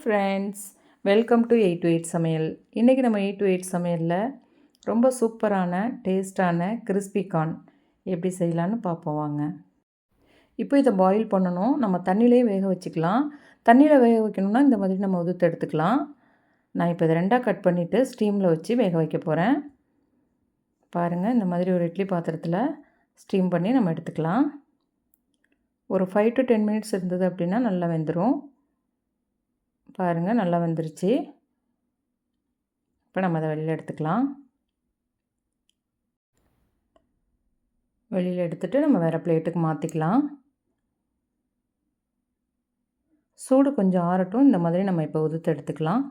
Friends, welcome to 8 to 8 சமையல். இன்றைக்கி நம்ம 8 to 8 சமையலில் ரொம்ப சூப்பரான டேஸ்டான கிறிஸ்பி கார்ன் எப்படி செய்யலான்னு பார்ப்போம் வாங்க. இப்போ இதை பாயில் பண்ணணும். நம்ம தண்ணியிலே வேக வச்சுக்கலாம். தண்ணியில் வேக வைக்கணும்னா இந்த மாதிரி நம்ம உதுத்து எடுத்துக்கலாம். நான் இப்போ இதை ரெண்டாக கட் பண்ணிவிட்டு ஸ்டீமில் வச்சு வேக வைக்க போகிறேன். பாருங்கள், இந்த மாதிரி ஒரு இட்லி பாத்திரத்தில் ஸ்டீம் பண்ணி நம்ம எடுத்துக்கலாம். ஒரு 5 to 10 minutes இருந்தது அப்படின்னா நல்லா வெந்துடும். பாருங்கள், நல்லா வந்துருச்சு. இப்போ நம்ம அதை வெளியில் எடுத்துக்கலாம். வெளியில் எடுத்துகிட்டு நம்ம வேறு பிளேட்டுக்கு மாற்றிக்கலாம். சூடு கொஞ்சம் ஆறட்டும். இந்த மாதிரி நம்ம இப்போ உதுத்து எடுத்துக்கலாம்.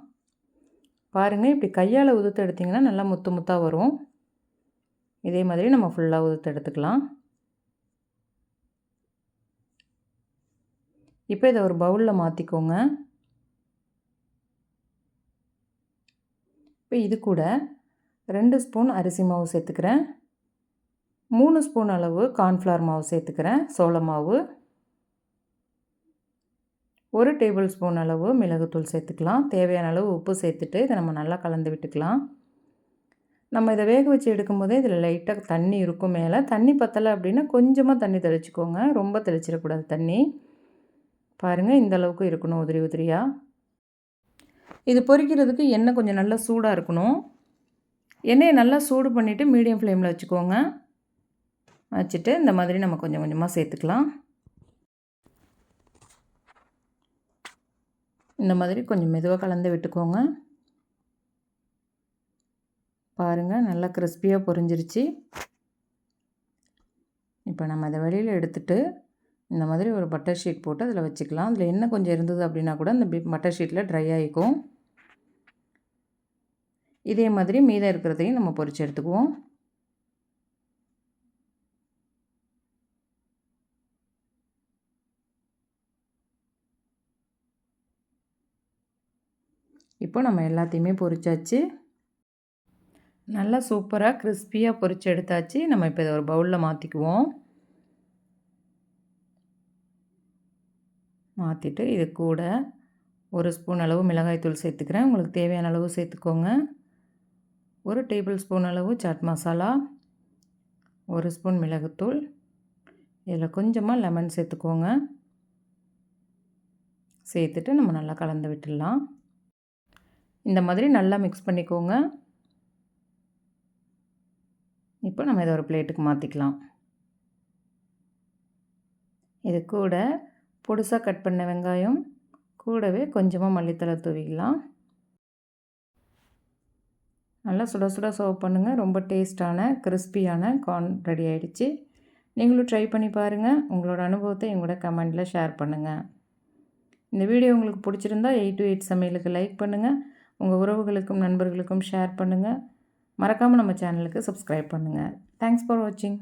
பாருங்கள், இப்படி கையால் உதுத்து எடுத்திங்கன்னா நல்லா முத்து முத்தாக வரும். இதே மாதிரி நம்ம ஃபுல்லாக உதுத்து எடுத்துக்கலாம். இப்போ இதை ஒரு பவுலில் மாற்றிக்கோங்க. இப்போ இது கூட 2 ஸ்பூன் அரிசி மாவு சேர்த்துக்கிறேன். 3 ஸ்பூன் அளவு கார்ன்ஃப்ளவர் மாவு சேர்த்துக்கிறேன், சோள மாவு. 1 டேபிள் ஸ்பூன் அளவு மிளகுத்தூள் சேர்த்துக்கலாம். தேவையான அளவு உப்பு சேர்த்துட்டு இதை நம்ம நல்லா கலந்து விட்டுக்கலாம். நம்ம இதை வேக வச்சு எடுக்கும்போதே இதில் லைட்டாக தண்ணி இருக்கும். மேலே தண்ணி பத்தலை அப்படின்னா கொஞ்சமாக தண்ணி தெளிச்சிக்கோங்க. ரொம்ப தெளிச்சிடக்கூடாது தண்ணி. பாருங்கள், இந்த அளவுக்கு இருக்கணும், உதிரி உதிரியாக. இது பொரிக்கிறதுக்கு எண்ணெய் கொஞ்சம் நல்லா சூடாக இருக்கணும். எண்ணெயை நல்லா சூடு பண்ணிவிட்டு மீடியம் ஃப்ளேமில் வச்சுக்கோங்க. வச்சுட்டு இந்த மாதிரி நம்ம கொஞ்சம் கொஞ்சமாக சேர்த்துக்கலாம். இந்த மாதிரி கொஞ்சம் மெதுவாக கலந்து விட்டுக்கோங்க. பாருங்கள், நல்லா கிறிஸ்பியாக பொரிஞ்சிருச்சு. இப்போ நம்ம அதை வெளியில் எடுத்துகிட்டு இந்த மாதிரி ஒரு பட்டர் ஷீட் போட்டு அதில் வச்சுக்கலாம். அதில் எண்ணெய் கொஞ்சம் இருந்தது அப்படின்னா கூட அந்த பட்டர் ஷீட்டில் ட்ரை ஆகிக்கும். இதே மாதிரி மீதம் இருக்கிறதையும் நம்ம பொரிச்சு எடுத்துக்குவோம். இப்போ நம்ம எல்லாத்தையுமே பொரிச்சாச்சு. நல்லா சூப்பராக கிறிஸ்பியாக பொரிச்சு எடுத்தாச்சு. நம்ம இப்போ இதை ஒரு பவுலில் மாற்றிக்குவோம். மாற்றிட்டு இது கூட 1 ஸ்பூன் அளவு மிளகாய்த்தூள் சேர்த்துக்கிறேன். உங்களுக்கு தேவையான அளவு சேர்த்துக்கோங்க. 1 டேபிள் ஸ்பூன் அளவு சாட் மசாலா, 1 ஸ்பூன் மிளகுத்தூள். இதில் கொஞ்சமாக லெமன் சேர்த்துக்கோங்க. சேர்த்துட்டு நம்ம நல்லா கலந்து விட்டுடலாம். இந்த மாதிரி நல்லா மிக்ஸ் பண்ணிக்கோங்க. இப்போ நம்ம இதை ஒரு பிளேட்டுக்கு மாற்றிக்கலாம். இது கூட பொடிசாக கட் பண்ண வெங்காயம், கூடவே கொஞ்சமாக மல்லித்தழை தூவிக்கலாம். நல்லா சுட சுட சர்வ் பண்ணுங்கள். ரொம்ப டேஸ்டான கிறிஸ்பியான கார்ன் ரெடி ஆகிடுச்சு. நீங்களும் ட்ரை பண்ணி பாருங்கள். உங்களோட அனுபவத்தை எங்களோட கமெண்டில் ஷேர் பண்ணுங்கள். இந்த வீடியோ உங்களுக்கு பிடிச்சிருந்தா 8 to 8 சமையலுக்கு லைக் பண்ணுங்கள். உங்கள் உறவுகளுக்கும் நண்பர்களுக்கும் ஷேர் பண்ணுங்கள். மறக்காமல் நம்ம சேனலுக்கு சப்ஸ்கிரைப் பண்ணுங்கள். தேங்க்ஸ் ஃபார் வாட்சிங்.